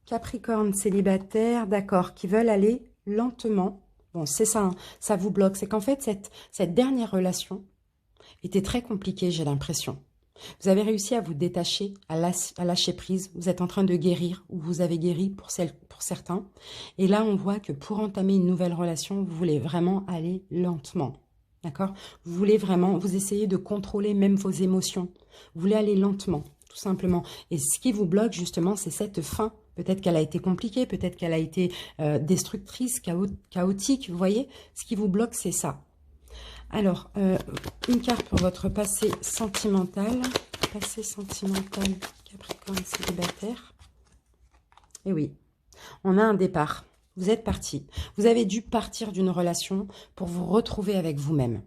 Capricornes célibataires, d'accord, qui veulent aller lentement. Bon, c'est ça, ça vous bloque. C'est qu'en fait, cette dernière relation était très compliqué, j'ai l'impression. Vous avez réussi à vous détacher, à lâcher prise. Vous êtes en train de guérir, ou vous avez guéri pour certains. Et là, on voit que pour entamer une nouvelle relation, vous voulez vraiment aller lentement. D'accord? Vous voulez vraiment, vous essayez de contrôler même vos émotions. Vous voulez aller lentement, tout simplement. Et ce qui vous bloque, justement, c'est cette fin. Peut-être qu'elle a été compliquée, peut-être qu'elle a été destructrice, chaotique. Vous voyez? Ce qui vous bloque, c'est ça. Alors, une carte pour votre passé sentimental. Passé sentimental, Capricorne célibataire. Et oui, on a un départ. Vous êtes parti. Vous avez dû partir d'une relation pour vous retrouver avec vous-même.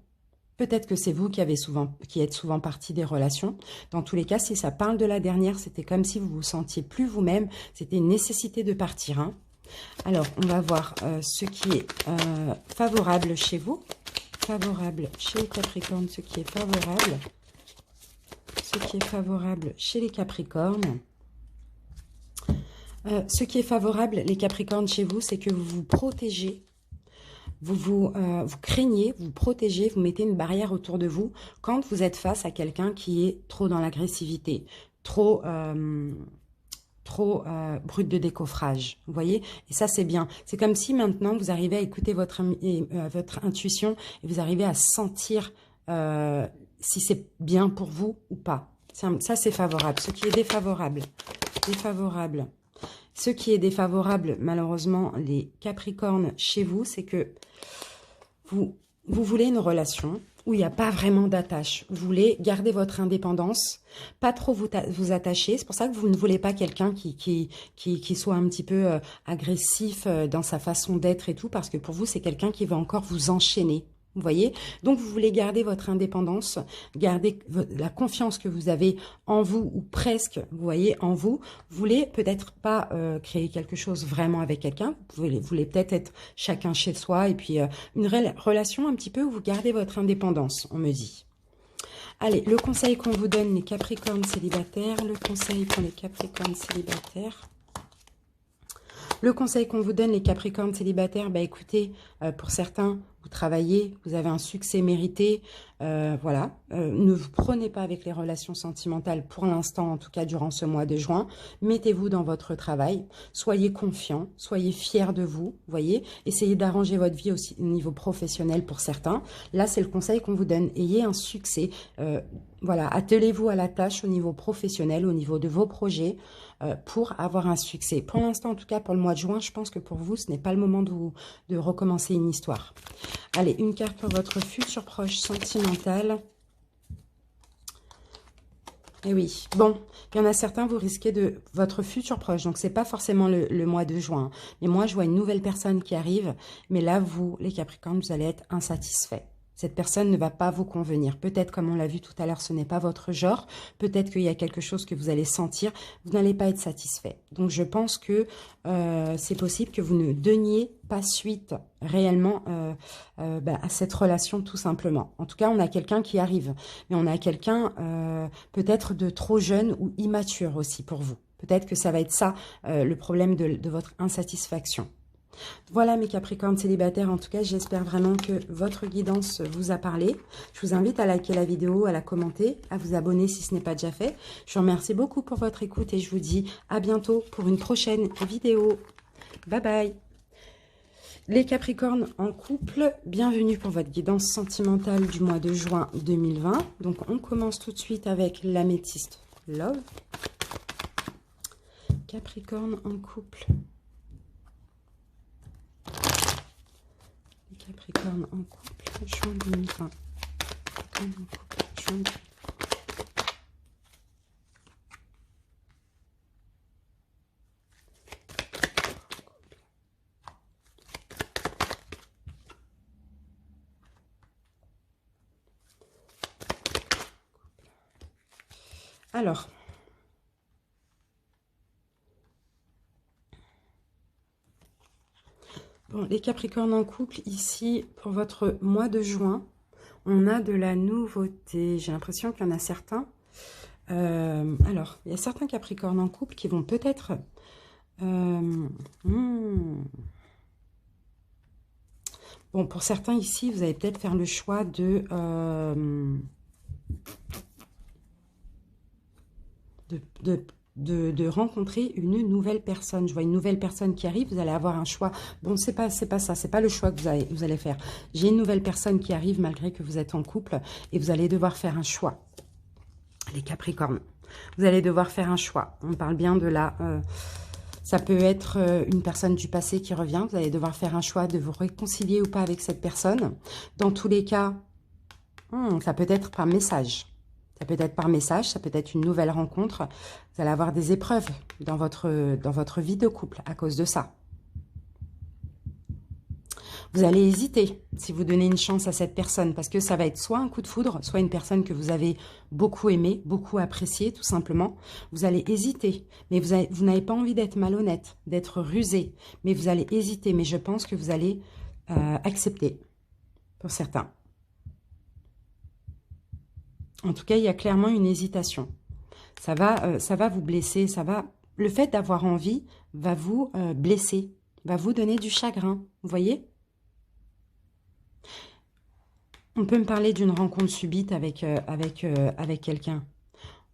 Peut-être que c'est vous qui êtes souvent parti des relations. Dans tous les cas, si ça parle de la dernière, c'était comme si vous vous sentiez plus vous-même. C'était une nécessité de partir. Alors, on va voir ce qui est favorable chez vous. Favorable chez les Capricornes, ce qui est favorable. Ce qui est favorable chez les Capricornes. Ce qui est favorable, les Capricornes, chez vous, c'est que vous vous protégez. Vous craignez, vous protégez, vous mettez une barrière autour de vous quand vous êtes face à quelqu'un qui est trop dans l'agressivité, trop brut de décoffrage, vous voyez. Et ça, c'est bien. C'est comme si maintenant, vous arrivez à écouter votre intuition et vous arrivez à sentir si c'est bien pour vous ou pas. Ça, c'est favorable. Ce qui est défavorable, Ce qui est défavorable, malheureusement, les Capricornes chez vous, c'est que vous voulez une relation où il n'y a pas vraiment d'attache. Vous voulez garder votre indépendance, pas trop vous attacher. C'est pour ça que vous ne voulez pas quelqu'un qui soit un petit peu agressif dans sa façon d'être et tout, parce que pour vous, c'est quelqu'un qui va encore vous enchaîner. Vous voyez? Donc, vous voulez garder votre indépendance, garder la confiance que vous avez en vous, ou presque, vous voyez, en vous. Vous voulez peut-être pas créer quelque chose vraiment avec quelqu'un. Vous voulez peut-être être chacun chez soi, et puis une relation un petit peu où vous gardez votre indépendance, on me dit. Allez, le conseil qu'on vous donne, les Capricornes célibataires. Le conseil pour les Capricornes célibataires. Le conseil qu'on vous donne, les Capricornes célibataires, bah écoutez, pour certains, vous travaillez, vous avez un succès mérité, voilà. Ne vous prenez pas avec les relations sentimentales pour l'instant, en tout cas durant ce mois de juin. Mettez-vous dans votre travail, soyez confiants, soyez fiers de vous, voyez. Essayez d'arranger votre vie aussi au niveau professionnel pour certains. Là, c'est le conseil qu'on vous donne. Ayez un succès, voilà. Attelez-vous à la tâche au niveau professionnel, au niveau de vos projets, pour avoir un succès. Pour l'instant, en tout cas pour le mois de juin, je pense que pour vous, ce n'est pas le moment de recommencer une histoire. Allez, une carte pour votre futur proche sentimental. Et oui, bon, il y en a certains, vous risquez de votre futur proche, donc c'est pas forcément le mois de juin. Mais moi, je vois une nouvelle personne qui arrive, mais là, vous, les Capricornes, vous allez être insatisfaits. Cette personne ne va pas vous convenir. Peut-être, comme on l'a vu tout à l'heure, ce n'est pas votre genre. Peut-être qu'il y a quelque chose que vous allez sentir. Vous n'allez pas être satisfait. Donc, je pense que c'est possible que vous ne donniez pas suite réellement à cette relation, tout simplement. En tout cas, on a quelqu'un qui arrive. Mais on a quelqu'un peut-être de trop jeune ou immature aussi pour vous. Peut-être que ça va être ça, le problème de votre insatisfaction. Voilà mes Capricornes célibataires, en tout cas j'espère vraiment que votre guidance vous a parlé. Je vous invite à liker la vidéo, à la commenter, à vous abonner si ce n'est pas déjà fait. Je vous remercie beaucoup pour votre écoute et je vous dis à bientôt pour une prochaine vidéo. Bye bye. Les Capricornes en couple, bienvenue pour votre guidance sentimentale du mois de juin 2020. Donc on commence tout de suite avec l'améthyste Love. Capricorne en couple. Capricorne en couple, juin 2020. Capricorne en couple, juin 2020. Alors, bon, les Capricornes en couple, ici, pour votre mois de juin, on a de la nouveauté. J'ai l'impression qu'il y en a certains. Alors, il y a certains Capricornes en couple qui vont peut-être... Bon, pour certains ici, vous allez peut-être faire le choix de rencontrer une nouvelle personne. Je vois une nouvelle personne qui arrive, vous allez avoir un choix. Bon, c'est pas ça, c'est pas le choix que vous allez faire. J'ai une nouvelle personne qui arrive malgré que vous êtes en couple et vous allez devoir faire un choix. Les Capricornes, vous allez devoir faire un choix. On parle bien de la... ça peut être une personne du passé qui revient. Vous allez devoir faire un choix de vous réconcilier ou pas avec cette personne. Dans tous les cas, ça peut être par message. Ça peut être par message, ça peut être une nouvelle rencontre. Vous allez avoir des épreuves dans votre vie de couple à cause de ça. Vous allez hésiter si vous donnez une chance à cette personne parce que ça va être soit un coup de foudre, soit une personne que vous avez beaucoup aimée, beaucoup appréciée tout simplement. Vous allez hésiter, mais vous n'avez pas envie d'être malhonnête, d'être rusé, mais vous allez hésiter. Mais je pense que vous allez accepter pour certains. En tout cas, il y a clairement une hésitation. Ça va vous blesser. Le fait d'avoir envie va vous blesser, va vous donner du chagrin. Vous voyez? On peut me parler d'une rencontre subite avec quelqu'un.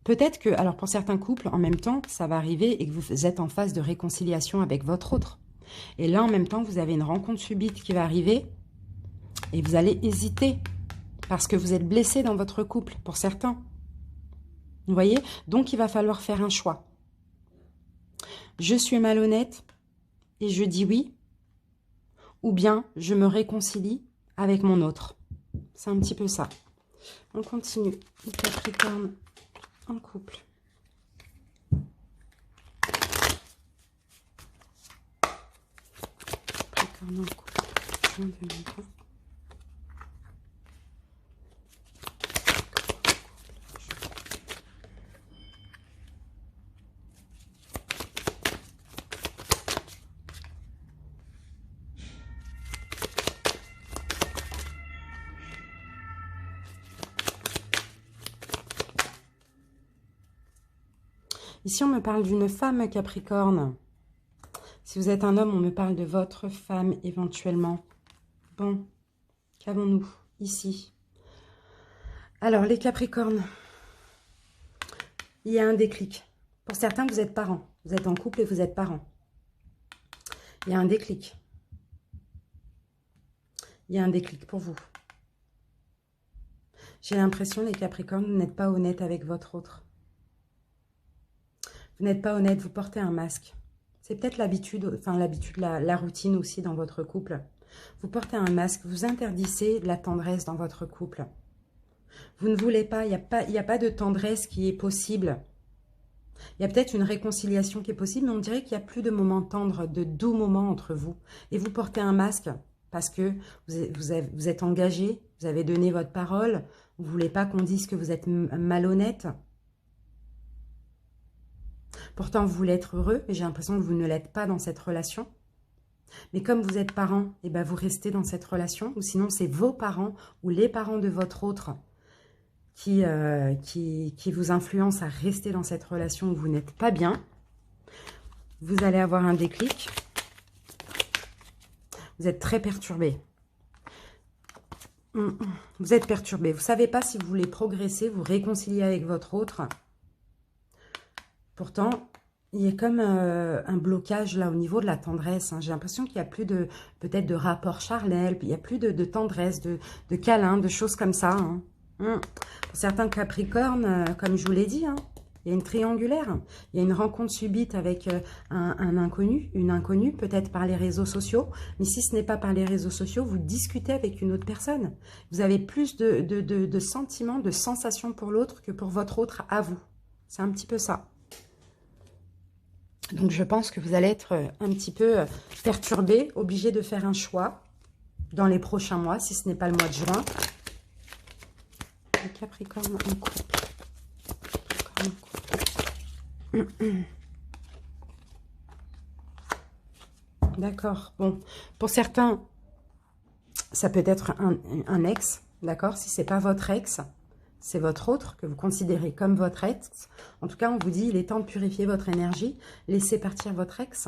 Peut-être que, alors pour certains couples, en même temps, ça va arriver et que vous êtes en phase de réconciliation avec votre autre. Et là, en même temps, vous avez une rencontre subite qui va arriver et vous allez hésiter. Parce que vous êtes blessé dans votre couple, pour certains. Vous voyez? Donc, il va falloir faire un choix. Je suis malhonnête et je dis oui. Ou bien, je me réconcilie avec mon autre. C'est un petit peu ça. On continue. Capricorne en couple. Capricorne en couple. Juin 2020. Ici, on me parle d'une femme, Capricorne. Si vous êtes un homme, on me parle de votre femme éventuellement. Bon, qu'avons-nous ici? Alors, les Capricornes, il y a un déclic. Pour certains, vous êtes parents. Vous êtes en couple et vous êtes parents. Il y a un déclic. Il y a un déclic pour vous. J'ai l'impression, les Capricornes, vous n'êtes pas honnête avec votre autre. Vous n'êtes pas honnête, vous portez un masque. C'est peut-être l'habitude, enfin l'habitude, la routine aussi dans votre couple. Vous portez un masque, vous interdisez la tendresse dans votre couple. Vous ne voulez pas, il n'y a pas de tendresse qui est possible. Il y a peut-être une réconciliation qui est possible, mais on dirait qu'il n'y a plus de moments tendres, de doux moments entre vous. Et vous portez un masque parce que vous êtes engagé, vous avez donné votre parole, vous ne voulez pas qu'on dise que vous êtes malhonnête. Pourtant, vous voulez être heureux, mais j'ai l'impression que vous ne l'êtes pas dans cette relation. Mais comme vous êtes parents, eh ben vous restez dans cette relation, ou sinon c'est vos parents ou les parents de votre autre qui vous influencent à rester dans cette relation où vous n'êtes pas bien. Vous allez avoir un déclic. Vous êtes très perturbé. Vous êtes perturbé. Vous ne savez pas si vous voulez progresser, vous réconcilier avec votre autre. Pourtant, il y a comme un blocage là au niveau de la tendresse. Hein. J'ai l'impression qu'il n'y a plus de peut-être de rapport charnel, il n'y a plus de tendresse, de câlin, de choses comme ça. Hein. Pour certains Capricornes, comme je vous l'ai dit, hein, il y a une triangulaire. Il y a une rencontre subite avec un inconnu, une inconnue, peut-être par les réseaux sociaux. Mais si ce n'est pas par les réseaux sociaux, vous discutez avec une autre personne. Vous avez plus de sentiments, de sensations pour l'autre que pour votre autre à vous. C'est un petit peu ça. Donc, je pense que vous allez être un petit peu perturbé, obligé de faire un choix dans les prochains mois, si ce n'est pas le mois de juin. Le Capricorne en couple. D'accord. Bon, pour certains, ça peut être un ex, d'accord? Si ce n'est pas votre ex, c'est votre autre que vous considérez comme votre ex. En tout cas, on vous dit, il est temps de purifier votre énergie. Laissez partir votre ex.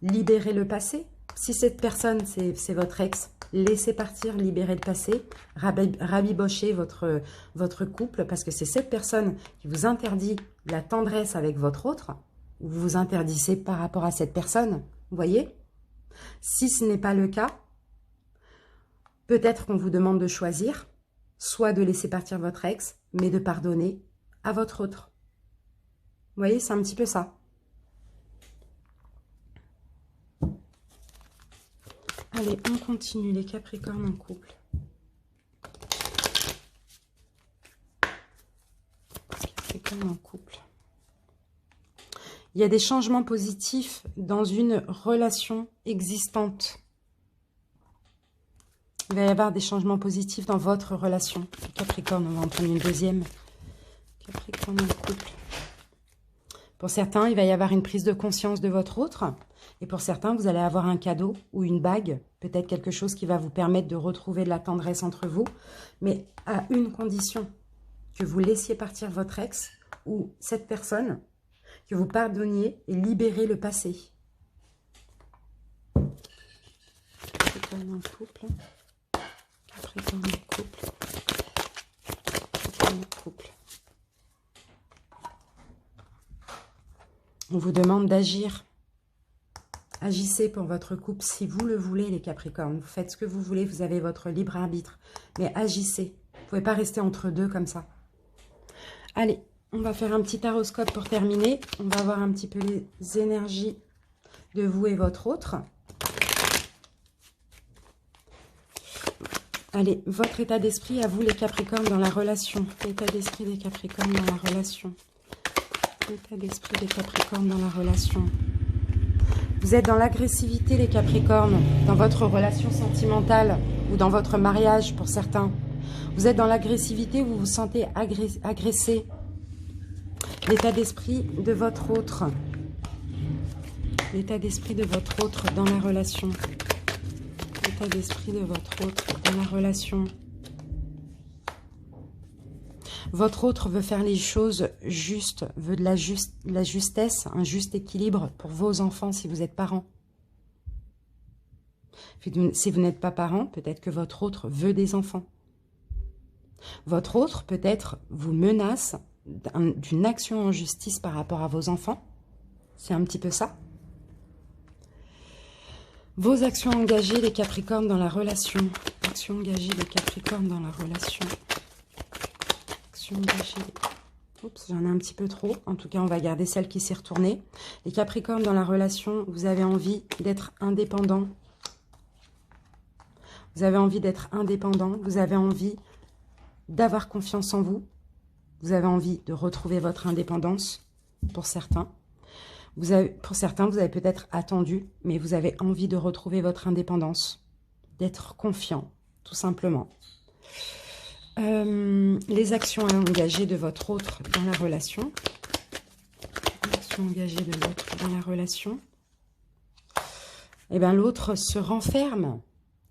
Libérez le passé. Si cette personne, c'est votre ex, laissez partir, libérez le passé. Rabibochez votre couple parce que c'est cette personne qui vous interdit la tendresse avec votre autre. Vous vous interdisez par rapport à cette personne. Vous voyez? Si ce n'est pas le cas, peut-être qu'on vous demande de choisir. Soit de laisser partir votre ex, mais de pardonner à votre autre. Vous voyez, c'est un petit peu ça. Allez, on continue les Capricornes en couple. Capricorne en couple. Il y a des changements positifs dans une relation existante. Il va y avoir des changements positifs dans votre relation. Capricorne, on va en prendre une deuxième. Capricorne en couple. Pour certains, il va y avoir une prise de conscience de votre autre. Et pour certains, vous allez avoir un cadeau ou une bague. Peut-être quelque chose qui va vous permettre de retrouver de la tendresse entre vous. Mais à une condition. Que vous laissiez partir votre ex ou cette personne. Que vous pardonniez et libérez le passé. Capricorne en couple. Capricorne en couple. Capricorne en couple. On vous demande d'agir. Agissez pour votre couple si vous le voulez, les Capricornes. Vous faites ce que vous voulez, vous avez votre libre arbitre. Mais agissez. Vous ne pouvez pas rester entre deux comme ça. Allez, on va faire un petit taroscope pour terminer. On va voir un petit peu les énergies de vous et votre autre. Allez, votre état d'esprit à vous, les Capricornes, dans la relation. L'état d'esprit des Capricornes dans la relation. L'état d'esprit des Capricornes dans la relation. Vous êtes dans l'agressivité, les Capricornes, dans votre relation sentimentale ou dans votre mariage, pour certains. Vous êtes dans l'agressivité, vous vous sentez agressé. L'état d'esprit de votre autre. L'état d'esprit de votre autre dans la relation. L'état d'esprit de votre autre dans la relation. Votre autre veut faire les choses justes, veut de la justesse, un juste équilibre pour vos enfants si vous êtes parents. Si vous n'êtes pas parent, peut-être que votre autre veut des enfants. Votre autre, peut-être, vous menace d'une action en justice par rapport à vos enfants. C'est un petit peu ça. Vos actions engagées, les Capricornes, dans la relation. Actions engagées, les Capricornes, dans la relation. Actions engagées. Oups, j'en ai un petit peu trop. En tout cas, on va garder celle qui s'est retournée. Les Capricornes, dans la relation, vous avez envie d'être indépendant. Vous avez envie d'être indépendant. Vous avez envie d'avoir confiance en vous. Vous avez envie de retrouver votre indépendance, pour certains. Pour certains, vous avez peut-être attendu, mais vous avez envie de retrouver votre indépendance, d'être confiant, tout simplement. Les actions engagées de votre autre dans la relation. Les actions engagées de l'autre dans la relation. Eh bien, l'autre se renferme.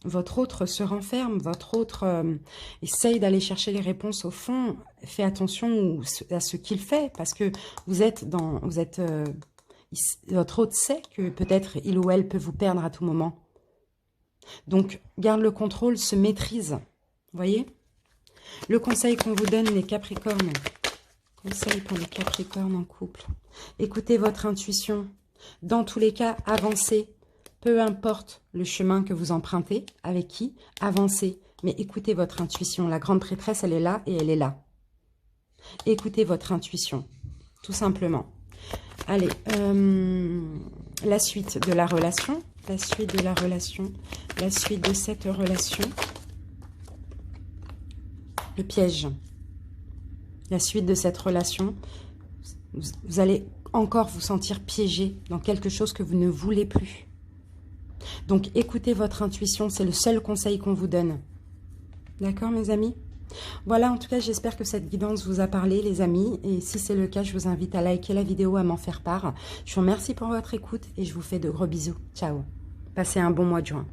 Votre autre se renferme, votre autre essaye d'aller chercher les réponses au fond. Faites attention à ce qu'il fait, parce que votre autre sait que peut-être il ou elle peut vous perdre à tout moment. Donc, garde le contrôle, se maîtrise. Vous voyez? Le conseil qu'on vous donne, les Capricornes. Conseil pour les Capricornes en couple. Écoutez votre intuition. Dans tous les cas, avancez. Peu importe le chemin que vous empruntez, avec qui, avancez. Mais écoutez votre intuition. La grande prêtresse, elle est là et elle est là. Écoutez votre intuition, tout simplement. Allez, la suite de la relation. La suite de la relation. La suite de cette relation. Le piège. La suite de cette relation. Vous allez encore vous sentir piégé dans quelque chose que vous ne voulez plus. Donc, écoutez votre intuition, c'est le seul conseil qu'on vous donne. D'accord, mes amis? Voilà, en tout cas, j'espère que cette guidance vous a parlé, les amis. Et si c'est le cas, je vous invite à liker la vidéo, à m'en faire part. Je vous remercie pour votre écoute et je vous fais de gros bisous. Ciao. Passez un bon mois de juin.